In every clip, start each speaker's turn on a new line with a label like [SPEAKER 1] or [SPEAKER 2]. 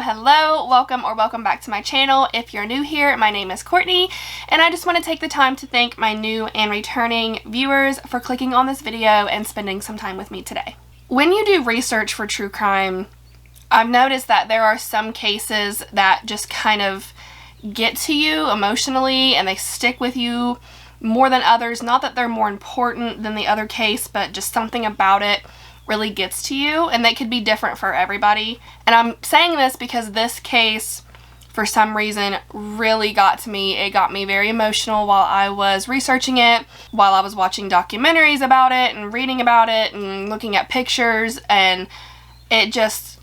[SPEAKER 1] Hello, welcome back to my channel. If you're new here, my name is Courtney, and I just want to take the time to thank my new and returning viewers for clicking on this video and spending some time with me today. When you do research for true crime, I've noticed that there are some cases that just kind of get to you emotionally and they stick with you more than others. Not that they're more important than the other case, but just something about it really gets to you, and they could be different for everybody. And I'm saying this because this case, for some reason, really got to me. It got me very emotional while I was researching it, while I was watching documentaries about it and reading about it and looking at pictures, and it just,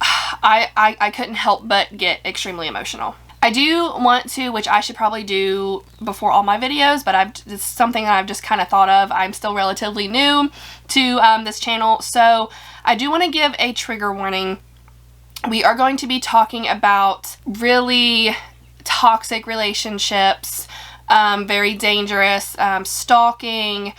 [SPEAKER 1] I couldn't help but get extremely emotional. I do want to, which I should probably do before all my videos, but it's something that I've just kind of thought of. I'm still relatively new to this channel, so I do want to give a trigger warning. We are going to be talking about really toxic relationships, very dangerous, stalking.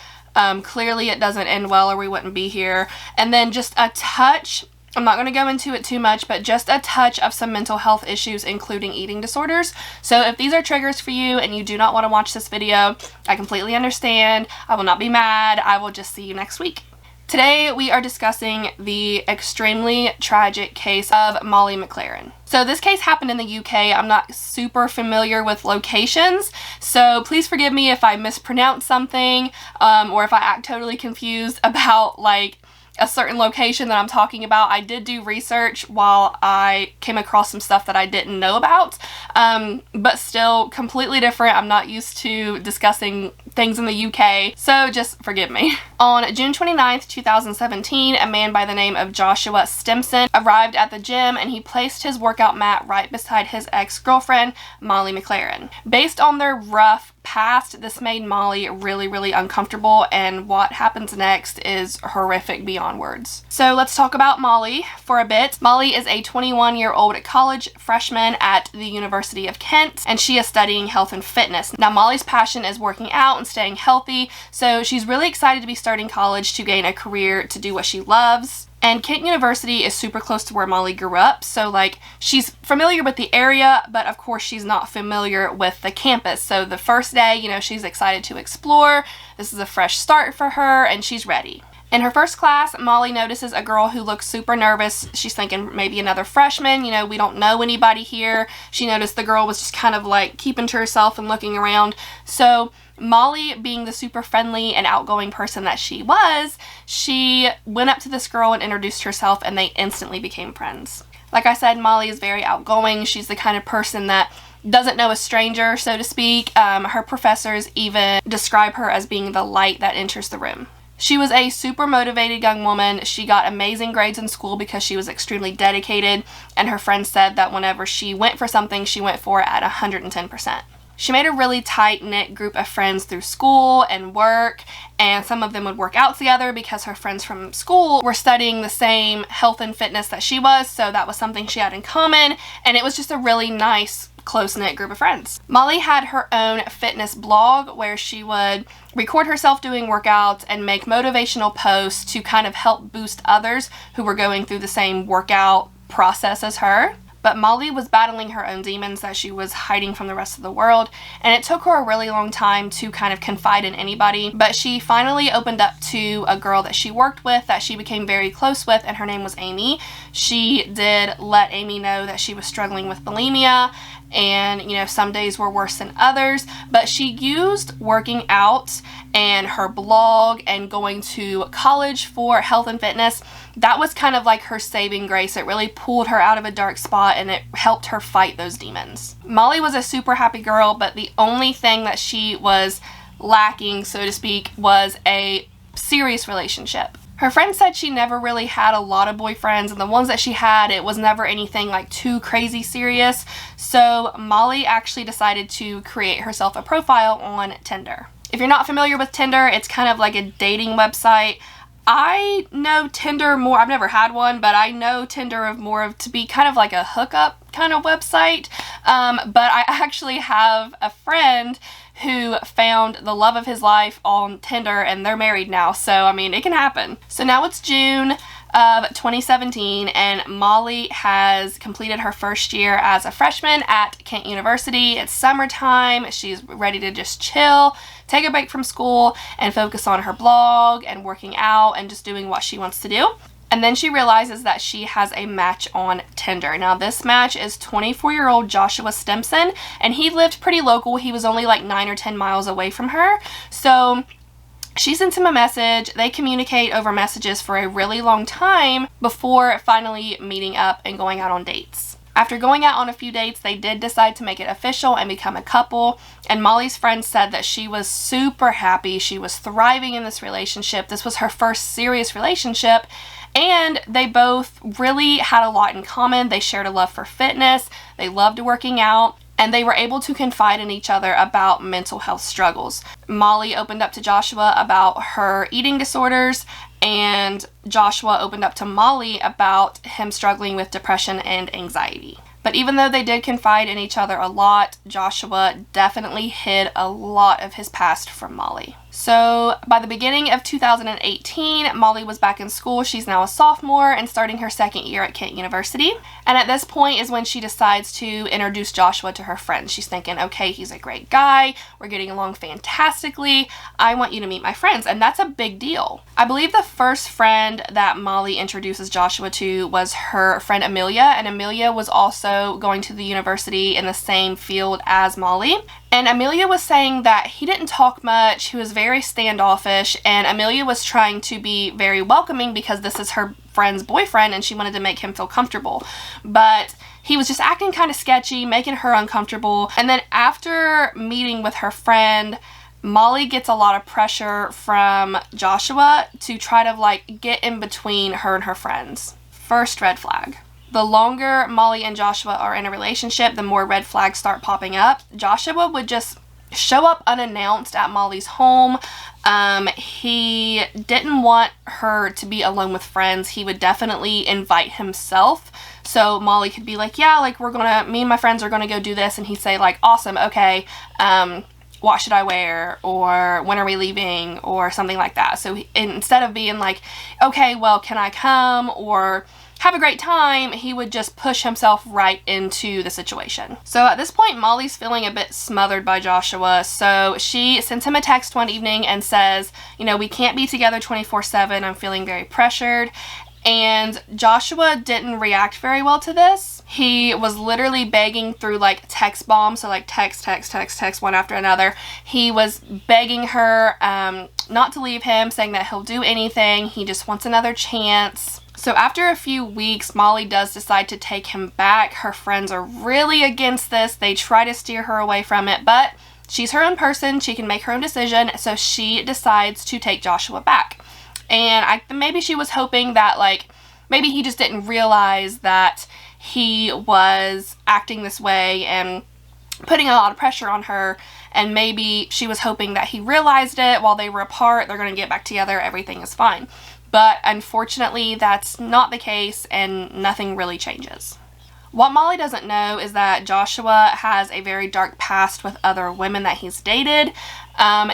[SPEAKER 1] Clearly it doesn't end well or we wouldn't be here. And then just a touch, I'm not going to go into it too much, but just a touch of some mental health issues, including eating disorders. So if these are triggers for you and you do not want to watch this video, I completely understand. I will not be mad. I will just see you next week. Today we are discussing the extremely tragic case of Molly McLaren. So this case happened in the UK. I'm not super familiar with locations, so please forgive me if I mispronounce something or if I act totally confused about like a certain location that I'm talking about. I did do research while I came across some stuff that I didn't know about, but still completely different. I'm not used to discussing things in the UK, so just forgive me. On June 29th, 2017, a man by the name of Joshua Simpson arrived at the gym and he placed his workout mat right beside his ex-girlfriend, Molly McLaren. Based on their rough past, this made Molly really uncomfortable, and what happens next is horrific beyond words. So let's talk about Molly for a bit. Molly is a 21-year-old college freshman at the University of Kent, and she is studying health and fitness. Now Molly's passion is working out and staying healthy, so she's really excited to be starting college to gain a career to do what she loves. And Kent University is super close to where Molly grew up, so like she's familiar with the area, but of course she's not familiar with the campus. So the first day, you know, she's excited to explore. This is a fresh start for her and she's ready. In her first class, Molly notices a girl who looks super nervous. She's thinking maybe another freshman, you know, we don't know anybody here. She noticed the girl was just kind of like keeping to herself and looking around. So Molly, being the super friendly and outgoing person that she was, she went up to this girl and introduced herself, and they instantly became friends. Like I said, Molly is very outgoing. She's the kind of person that doesn't know a stranger, so to speak. Her professors even describe her as being the light that enters the room. She was a super motivated young woman. She got amazing grades in school because she was extremely dedicated, and her friends said that whenever she went for something, she went for it at 110%. She made a really tight-knit group of friends through school and work, and some of them would work out together because her friends from school were studying the same health and fitness that she was, so that was something she had in common, and it was just a really nice, close-knit group of friends. Molly had her own fitness blog where she would record herself doing workouts and make motivational posts to kind of help boost others who were going through the same workout process as her. But Molly was battling her own demons that she was hiding from the rest of the world, and it took her a really long time to kind of confide in anybody, but she finally opened up to a girl that she worked with that she became very close with, and her name was Amy. She did let Amy know that she was struggling with bulimia, and you know, some days were worse than others, but she used working out and her blog and going to college for health and fitness. That was kind of like her saving grace. It really pulled her out of a dark spot and it helped her fight those demons. Molly was a super happy girl, but the only thing that she was lacking, so to speak, was a serious relationship. Her friend said she never really had a lot of boyfriends, and the ones that she had, it was never anything like too crazy serious. So Molly actually decided to create herself a profile on Tinder. If you're not familiar with Tinder, it's kind of like a dating website. I know Tinder more, I've never had one, but I know Tinder to be kind of like a hookup kind of website. But I actually have a friend who found the love of his life on Tinder, and they're married now, so I mean, it can happen. So now it's June. of 2017, and Molly has completed her first year as a freshman at Kent University. It's summertime. She's ready to just chill, take a break from school, and focus on her blog and working out and just doing what she wants to do. And then she realizes that she has a match on Tinder. Now, this match is 24-year-old Joshua Simpson, and he lived pretty local. He was only like 9 or 10 miles away from her. So she sends him a message. They communicate over messages for a really long time before finally meeting up and going out on dates. After going out on a few dates, they did decide to make it official and become a couple, and Molly's friend said that she was super happy. She was thriving in this relationship. This was her first serious relationship, and they both really had a lot in common. They shared a love for fitness, they loved working out, and they were able to confide in each other about mental health struggles. Molly opened up to Joshua about her eating disorders, and Joshua opened up to Molly about him struggling with depression and anxiety. But even though they did confide in each other a lot, Joshua definitely hid a lot of his past from Molly. So by the beginning of 2018, Molly was back in school. She's now a sophomore and starting her second year at Kent University. And at this point is when she decides to introduce Joshua to her friends. She's thinking, okay, he's a great guy. We're getting along fantastically. I want you to meet my friends. And that's a big deal. I believe the first friend that Molly introduces Joshua to was her friend Amelia. And Amelia was also going to the university in the same field as Molly. And Amelia was saying that he didn't talk much, he was very standoffish, and Amelia was trying to be very welcoming because this is her friend's boyfriend and she wanted to make him feel comfortable. But he was just acting kind of sketchy, making her uncomfortable. And then after meeting with her friend, Molly gets a lot of pressure from Joshua to try to like get in between her and her friends. First red flag. The longer Molly and Joshua are in a relationship, the more red flags start popping up. Joshua would just show up unannounced at Molly's home. He didn't want her to be alone with friends. He would definitely invite himself. So Molly could be like, yeah, like me and my friends are gonna go do this. And he'd say like, awesome, okay, what should I wear? Or when are we leaving? Or something like that. So instead of being like, okay, well, can I come? Or have a great time, he would just push himself right into the situation. So at this point, Molly's feeling a bit smothered by Joshua, so she sends him a text one evening and says, you know, we can't be together 24/7, I'm feeling very pressured. And Joshua didn't react very well to this. He was literally begging through like text bombs, so like text one after another. He was begging her not to leave him, saying that he'll do anything, he just wants another chance. So after a few weeks, Molly does decide to take him back. Her friends are really against this. They try to steer her away from it, but she's her own person. She can make her own decision. So she decides to take Joshua back. And maybe she was hoping that like, maybe he just didn't realize that he was acting this way and putting a lot of pressure on her. And maybe she was hoping that he realized it while they were apart. They're going to get back together. Everything is fine. But unfortunately, that's not the case and nothing really changes. What Molly doesn't know is that Joshua has a very dark past with other women that he's dated.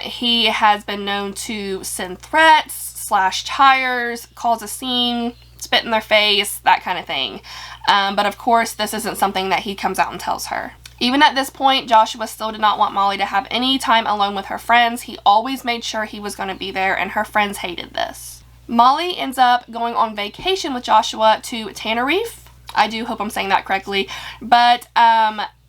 [SPEAKER 1] He has been known to send threats, slash tires, cause a scene, spit in their face, that kind of thing. But of course, this isn't something that he comes out and tells her. Even at this point, Joshua still did not want Molly to have any time alone with her friends. He always made sure he was going to be there, and her friends hated this. Molly ends up going on vacation with Joshua to Tenerife. I do hope I'm saying that correctly. But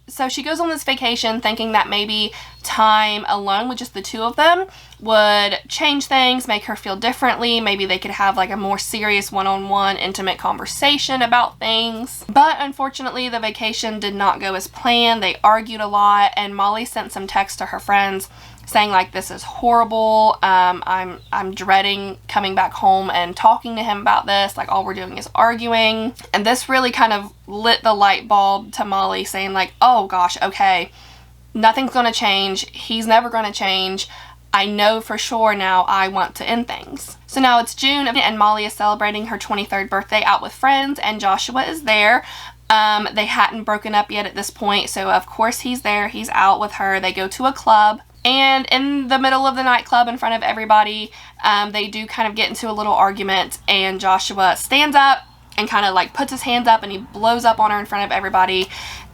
[SPEAKER 1] so she goes on this vacation thinking that maybe time alone with just the two of them would change things, make her feel differently. Maybe they could have like a more serious one-on-one intimate conversation about things. But unfortunately, the vacation did not go as planned. They argued a lot, and Molly sent some texts to her friends saying like, this is horrible, I'm dreading coming back home and talking to him about this, like all we're doing is arguing. And this really kind of lit the light bulb to Molly, saying like, oh gosh, okay, nothing's gonna change, he's never gonna change, I know for sure now I want to end things. So now it's June and Molly is celebrating her 23rd birthday out with friends, and Joshua is there. They hadn't broken up yet at this point, so of course he's there, he's out with her. They go to a club. And in the middle of the nightclub in front of everybody, they do kind of get into a little argument, and Joshua stands up and kind of like puts his hands up and he blows up on her in front of everybody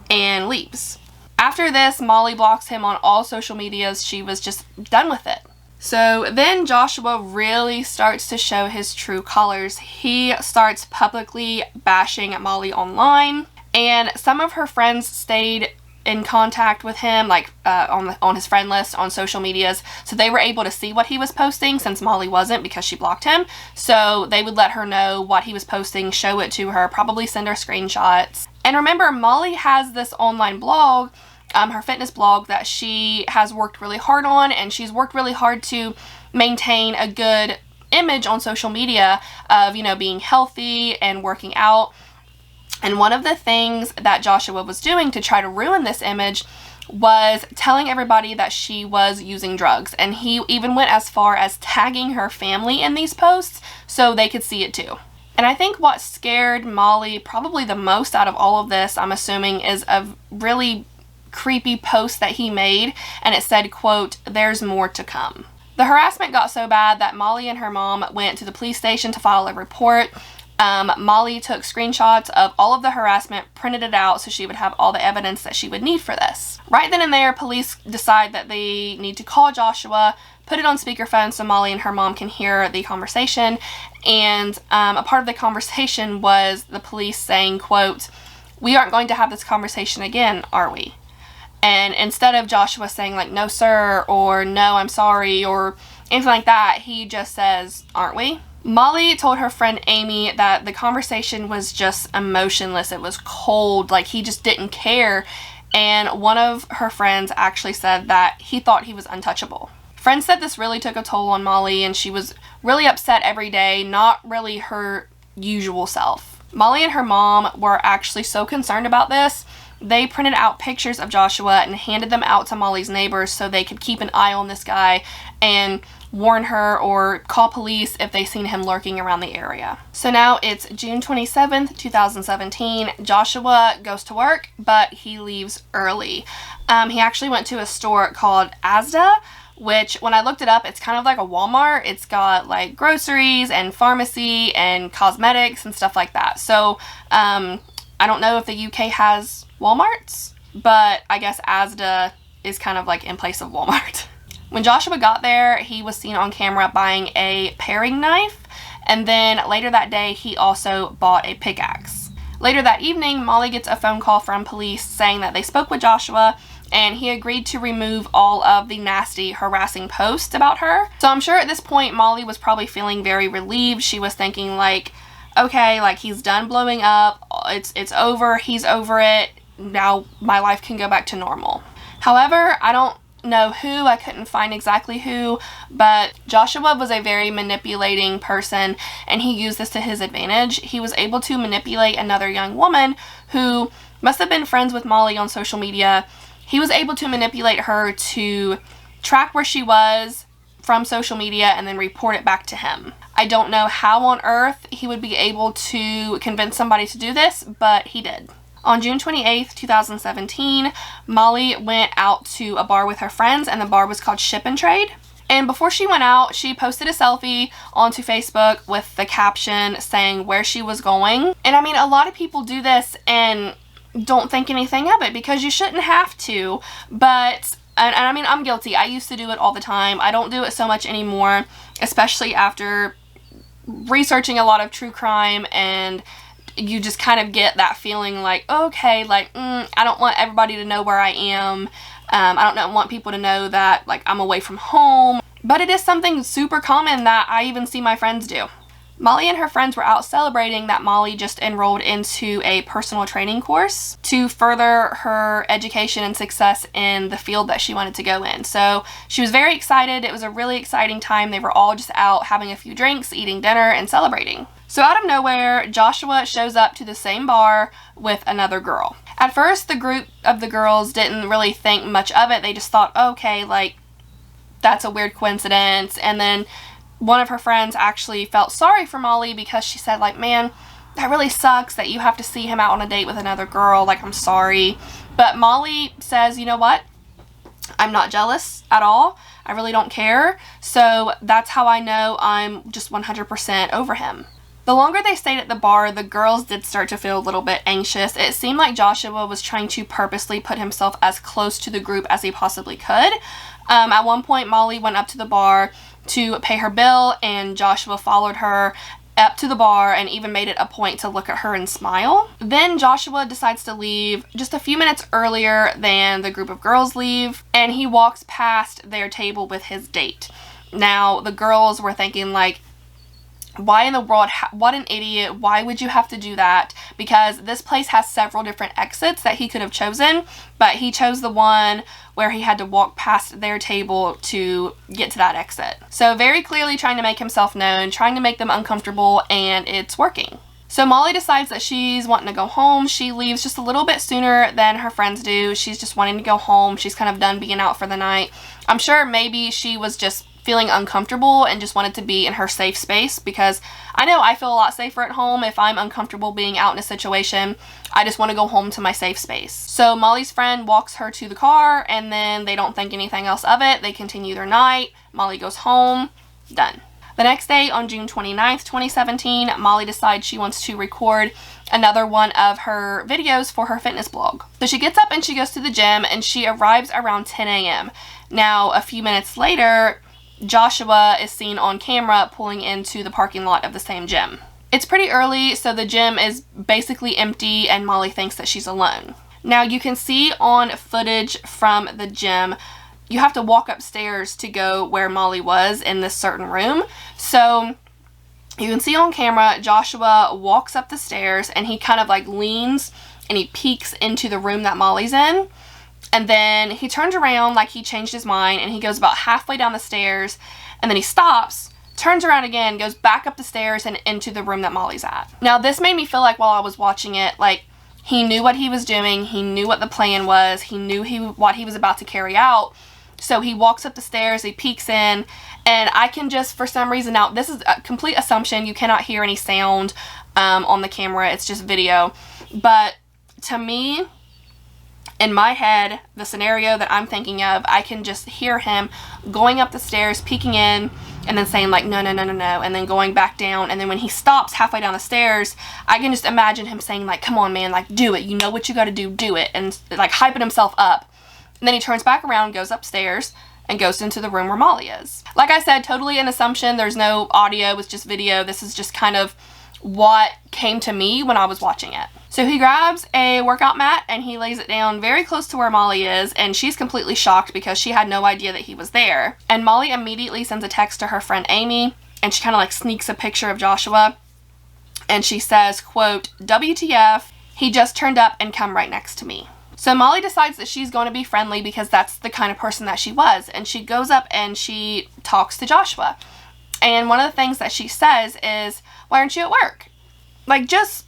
[SPEAKER 1] and leaves. After this, Molly blocks him on all social medias. She was just done with it. So then Joshua really starts to show his true colors. He starts publicly bashing Molly online, and some of her friends stayed in contact with him, like on his friend list on social medias, so they were able to see what he was posting, since Molly wasn't, because she blocked him. So they would let her know what he was posting, show it to her, probably send her screenshots. And remember, Molly has this online blog, her fitness blog, that she has worked really hard on, and she's worked really hard to maintain a good image on social media of, you know, being healthy and working out. And one of the things that Joshua was doing to try to ruin this image was telling everybody that she was using drugs, and he even went as far as tagging her family in these posts so they could see it too. And I think what scared Molly probably the most out of all of this, I'm assuming, is a really creepy post that he made, and it said, quote, "There's more to come." The harassment got so bad that Molly and her mom went to the police station to file a report. Molly took screenshots of all of the harassment, printed it out so she would have all the evidence that she would need for this. Right then and there, police decide that they need to call Joshua, put it on speakerphone so Molly and her mom can hear the conversation. And a part of the conversation was the police saying, quote, "We aren't going to have this conversation again, are we?" And instead of Joshua saying like, "No, sir," or "No, I'm sorry," or anything like that, he just says, "Aren't we?" Molly told her friend Amy that the conversation was just emotionless. It was cold, like he just didn't care. And one of her friends actually said that he thought he was untouchable. Friends said this really took a toll on Molly, and she was really upset every day, not really her usual self. Molly and her mom were actually so concerned about this, they printed out pictures of Joshua and handed them out to Molly's neighbors so they could keep an eye on this guy and warn her or call police if they seen him lurking around the area. So now it's June 27th, 2017. Joshua goes to work, but he leaves early. He actually went to a store called Asda, which when I looked it up, it's kind of like a Walmart. It's got like groceries and pharmacy and cosmetics and stuff like that. So I don't know if the UK has Walmarts, but I guess Asda is kind of like in place of Walmart. When Joshua got there, he was seen on camera buying a paring knife, and then later that day, he also bought a pickaxe. Later that evening, Molly gets a phone call from police saying that they spoke with Joshua, and he agreed to remove all of the nasty, harassing posts about her. So I'm sure at this point, Molly was probably feeling very relieved. She was thinking like, okay, like he's done blowing up, it's over, he's over it, now my life can go back to normal. However, I don't know who, I couldn't find exactly who, but Joshua was a very manipulating person, and he used this to his advantage. He was able to manipulate another young woman who must have been friends with Molly on social media. He was able to manipulate her to track where she was from social media and then report it back to him. I don't know how on earth he would be able to convince somebody to do this, but he did. On June 28th, 2017, Molly went out to a bar with her friends, and the bar was called Ship and Trade. And before she went out, she posted a selfie onto Facebook with the caption saying where she was going. And I mean, a lot of people do this and don't think anything of it because you shouldn't have to, but and I mean, I'm guilty. I used to do it all the time. I don't do it so much anymore, especially after researching a lot of true crime, and you just kind of get that feeling like, okay, like, I don't want everybody to know where I am. I don't want people to know that, like, I'm away from home. But it is something super common that I even see my friends do. Molly and her friends were out celebrating that Molly just enrolled into a personal training course to further her education and success in the field that she wanted to go in. So she was very excited. It was a really exciting time. They were all just out having a few drinks, eating dinner, and celebrating. So out of nowhere, Joshua shows up to the same bar with another girl. At first, the group of the girls didn't really think much of it. They just thought, okay, like, that's a weird coincidence. And then one of her friends actually felt sorry for Molly because she said, like, man, that really sucks that you have to see him out on a date with another girl. Like, I'm sorry. But Molly says, you know what? I'm not jealous at all. I really don't care. So that's how I know I'm just 100% over him. The longer they stayed at the bar, the girls did start to feel a little bit anxious. It seemed like Joshua was trying to purposely put himself as close to the group as he possibly could. At one point, Molly went up to the bar to pay her bill, and Joshua followed her up to the bar and even made it a point to look at her and smile. Then Joshua decides to leave just a few minutes earlier than the group of girls leave, and he walks past their table with his date. Now, the girls were thinking like, why in the world, what an idiot, why would you have to do that? Because this place has several different exits that he could have chosen, but he chose the one where he had to walk past their table to get to that exit. So very clearly trying to make himself known, trying to make them uncomfortable, and it's working. So Molly decides that she's wanting to go home. She leaves just a little bit sooner than her friends do. She's just wanting to go home. She's kind of done being out for the night. I'm sure maybe she was just feeling uncomfortable and just wanted to be in her safe space, because I know I feel a lot safer at home. If I'm uncomfortable being out in a situation, I just want to go home to my safe space. So Molly's friend walks her to the car, and then they don't think anything else of it. They continue their night. Molly goes home. Done. The next day, on June 29th, 2017, Molly decides she wants to record another one of her videos for her fitness blog. So she gets up and she goes to the gym, and she arrives around 10 a.m. Now, a few minutes later, Joshua is seen on camera pulling into the parking lot of the same gym. It's pretty early, so the gym is basically empty, and Molly thinks that she's alone. Now, you can see on footage from the gym, you have to walk upstairs to go where Molly was in this certain room. So you can see on camera, Joshua walks up the stairs, and he kind of like leans and he peeks into the room that Molly's in. And then he turns around like he changed his mind, and he goes about halfway down the stairs, and then he stops, turns around again, goes back up the stairs and into the room that Molly's at. Now, this made me feel like while I was watching it, like he knew what he was doing, he knew what the plan was, he knew what he was about to carry out. So he walks up the stairs, he peeks in, and I can just, for some reason, now this is a complete assumption, you cannot hear any sound on the camera, it's just video, but to me, in my head, the scenario that I'm thinking of, I can just hear him going up the stairs, peeking in, and then saying like, no, no, no, no, no, and then going back down. And then when he stops halfway down the stairs, I can just imagine him saying like, come on, man, like, do it. You know what you got to do it. And like hyping himself up. And then he turns back around, goes upstairs, and goes into the room where Molly is. Like I said, totally an assumption. There's no audio, it's just video. This is just kind of what came to me when I was watching it. So he grabs a workout mat and he lays it down very close to where Molly is, and she's completely shocked because she had no idea that he was there. And Molly immediately sends a text to her friend Amy, and she kind of like sneaks a picture of Joshua, and she says, quote, WTF, he just turned up and come right next to me. So Molly decides that she's going to be friendly because that's the kind of person that she was, and she goes up and she talks to Joshua. And one of the things that she says is, why aren't you at work? Like, just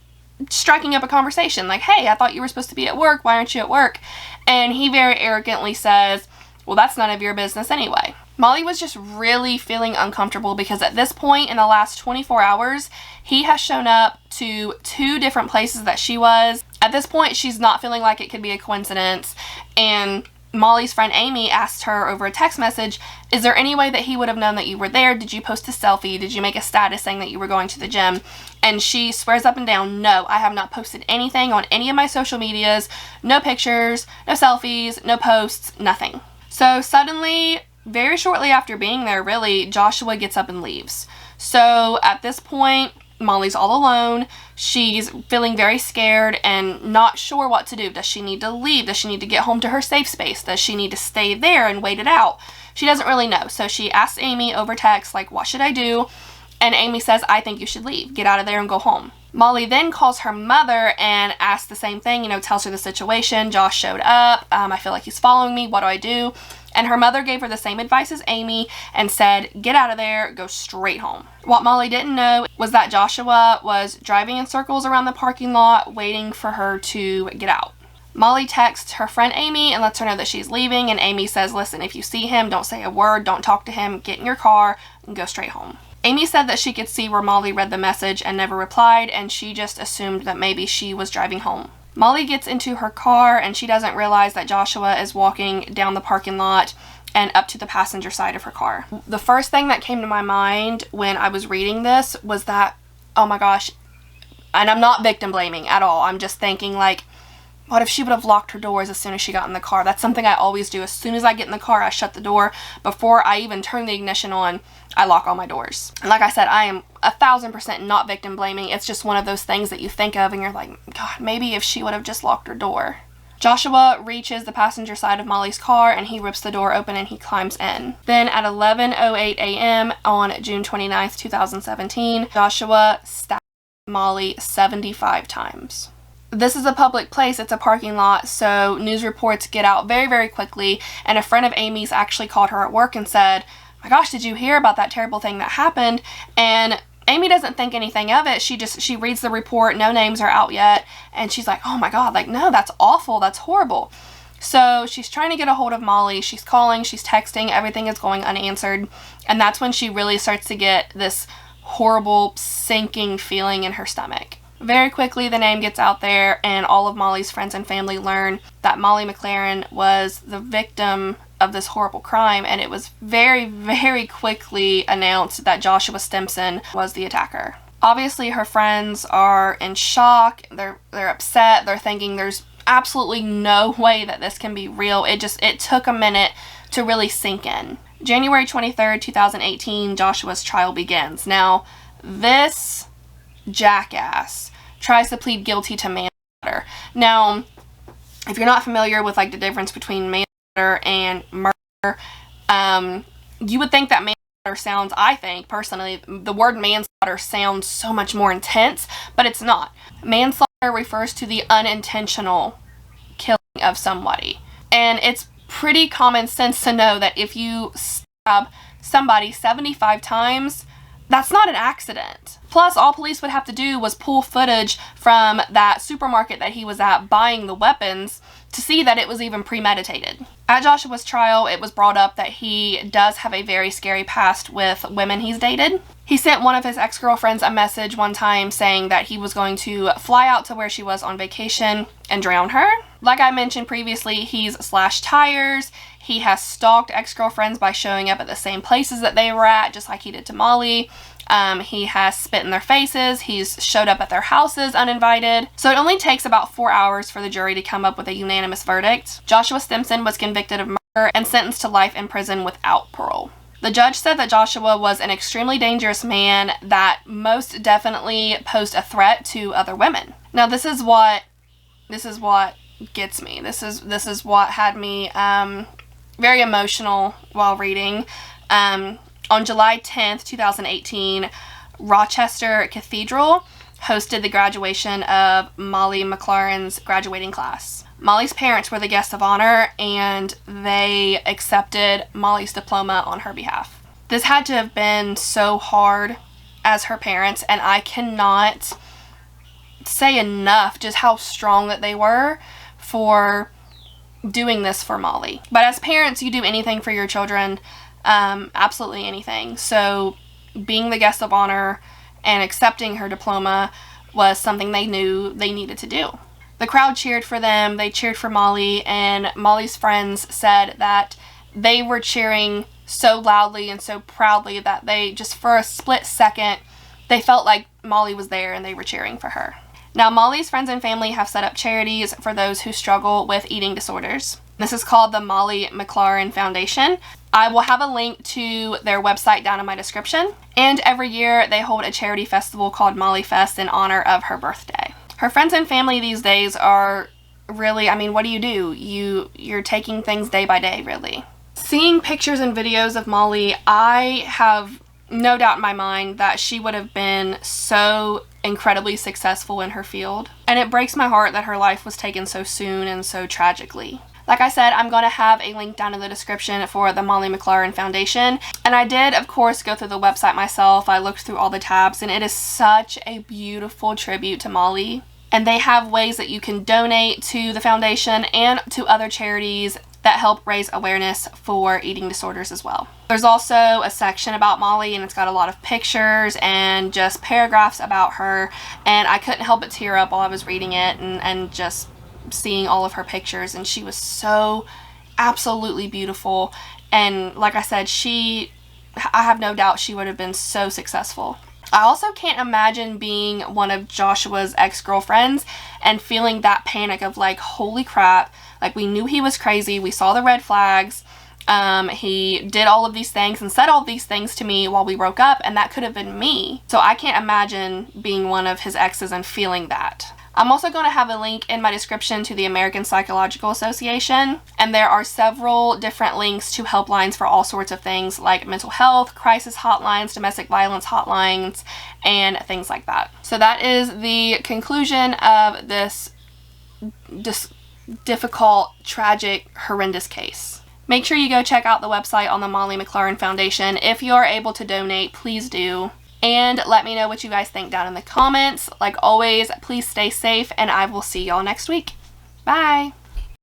[SPEAKER 1] striking up a conversation. Like, hey, I thought you were supposed to be at work. Why aren't you at work? And he very arrogantly says, well, that's none of your business anyway. Molly was just really feeling uncomfortable because at this point in the last 24 hours, he has shown up to 2 different places that she was. At this point, she's not feeling like it could be a coincidence. And Molly's friend Amy asked her over a text message, is there any way that he would have known that you were there? Did you post a selfie? Did you make a status saying that you were going to the gym? And she swears up and down, no, I have not posted anything on any of my social medias, no pictures, no selfies, no posts, nothing. So suddenly, very shortly after being there, really, Joshua gets up and leaves. So at this point, Molly's all alone. She's feeling very scared and not sure what to do. Does she need to leave? Does she need to get home to her safe space? Does she need to stay there and wait it out? She doesn't really know. So she asks Amy over text, like, what should I do? And Amy says, I think you should leave. Get out of there and go home. Molly then calls her mother and asks the same thing, tells her the situation. Josh showed up. I feel like he's following me. What do I do? And her mother gave her the same advice as Amy and said, get out of there, go straight home. What Molly didn't know was that Joshua was driving in circles around the parking lot, waiting for her to get out. Molly texts her friend Amy and lets her know that she's leaving, and Amy says, listen, if you see him, don't say a word, don't talk to him, get in your car, and go straight home. Amy said that she could see where Molly read the message and never replied, and she just assumed that maybe she was driving home. Molly gets into her car and she doesn't realize that Joshua is walking down the parking lot and up to the passenger side of her car. The first thing that came to my mind when I was reading this was that, oh my gosh, and I'm not victim blaming at all. I'm just thinking, like, what if she would have locked her doors as soon as she got in the car? That's something I always do. As soon as I get in the car, I shut the door. Before I even turn the ignition on, I lock all my doors. And like I said, I am 1000% not victim blaming. It's just one of those things that you think of and you're like, God, maybe if she would have just locked her door. Joshua reaches the passenger side of Molly's car and he rips the door open and he climbs in. Then at 11:08 a.m. on June 29th, 2017, Joshua stabs Molly 75 times. This is a public place, it's a parking lot, so news reports get out very, very quickly, and a friend of Amy's actually called her at work and said, my gosh, did you hear about that terrible thing that happened? And Amy doesn't think anything of it. She reads the report, no names are out yet, and she's like, oh my God, like, no, that's awful, that's horrible. So she's trying to get a hold of Molly, she's calling, she's texting, everything is going unanswered, and that's when she really starts to get this horrible sinking feeling in her stomach. Very quickly, the name gets out there and all of Molly's friends and family learn that Molly McLaren was the victim of this horrible crime, and it was very, very quickly announced that Joshua Simpson was the attacker. Obviously, her friends are in shock, they're upset, they're thinking there's absolutely no way that this can be real. It took a minute to really sink in. January 23rd, 2018, Joshua's trial begins. Now, this jackass tries to plead guilty to manslaughter. Now, if you're not familiar with like the difference between manslaughter and murder, you would think that manslaughter sounds, I think personally, the word manslaughter sounds so much more intense, but it's not. Manslaughter refers to the unintentional killing of somebody, and it's pretty common sense to know that if you stab somebody 75 times, that's not an accident. Plus, all police would have to do was pull footage from that supermarket that he was at buying the weapons to see that it was even premeditated. At Joshua's trial, it was brought up that he does have a very scary past with women he's dated. He sent one of his ex-girlfriends a message one time saying that he was going to fly out to where she was on vacation and drown her. Like I mentioned previously, he's slashed tires. He has stalked ex-girlfriends by showing up at the same places that they were at, just like he did to Molly. He has spit in their faces. He's showed up at their houses uninvited. So it only takes about 4 hours for the jury to come up with a unanimous verdict. Joshua Simpson was convicted of murder and sentenced to life in prison without parole. The judge said that Joshua was an extremely dangerous man that most definitely posed a threat to other women. Now, this is what gets me. This is what had me very emotional while reading. On July 10th, 2018, Rochester Cathedral hosted the graduation of Molly McLaren's graduating class. Molly's parents were the guests of honor, and they accepted Molly's diploma on her behalf. This had to have been so hard as her parents, and I cannot say enough just how strong that they were for doing this for Molly. But as parents, you do anything for your children, absolutely anything. So being the guest of honor and accepting her diploma was something they knew they needed to do. The crowd cheered for them, they cheered for Molly, and Molly's friends said that they were cheering so loudly and so proudly that they just for a split second, they felt like Molly was there and they were cheering for her. Now, Molly's friends and family have set up charities for those who struggle with eating disorders. This is called the Molly McLaren Foundation. I will have a link to their website down in my description. And every year they hold a charity festival called Molly Fest in honor of her birthday. Her friends and family these days are really, I mean, what do? You're taking things day by day, really. Seeing pictures and videos of Molly, I have no doubt in my mind that she would have been so incredibly successful in her field. And it breaks my heart that her life was taken so soon and so tragically. Like I said, I'm going to have a link down in the description for the Molly McLaren Foundation. And I did, of course, go through the website myself. I looked through all the tabs, and it is such a beautiful tribute to Molly. And they have ways that you can donate to the foundation and to other charities. that help raise awareness for eating disorders as well. There's also a section about Molly, and it's got a lot of pictures and just paragraphs about her, and I couldn't help but tear up while I was reading it and just seeing all of her pictures. And she was so absolutely beautiful, and like I said, I have no doubt she would have been so successful. I also can't imagine being one of Joshua's ex-girlfriends and feeling that panic of like, holy crap, like we knew he was crazy, we saw the red flags, he did all of these things and said all of these things to me while we broke up, and that could have been me. So I can't imagine being one of his exes and feeling that. I'm also going to have a link in my description to the American Psychological Association, and there are several different links to helplines for all sorts of things like mental health, crisis hotlines, domestic violence hotlines, and things like that. So that is the conclusion of this difficult, tragic, horrendous case. Make sure you go check out the website on the Molly McLaren Foundation. If you are able to donate, please do. And let me know what you guys think down in the comments. Like always, please stay safe, and I will see y'all next week. Bye!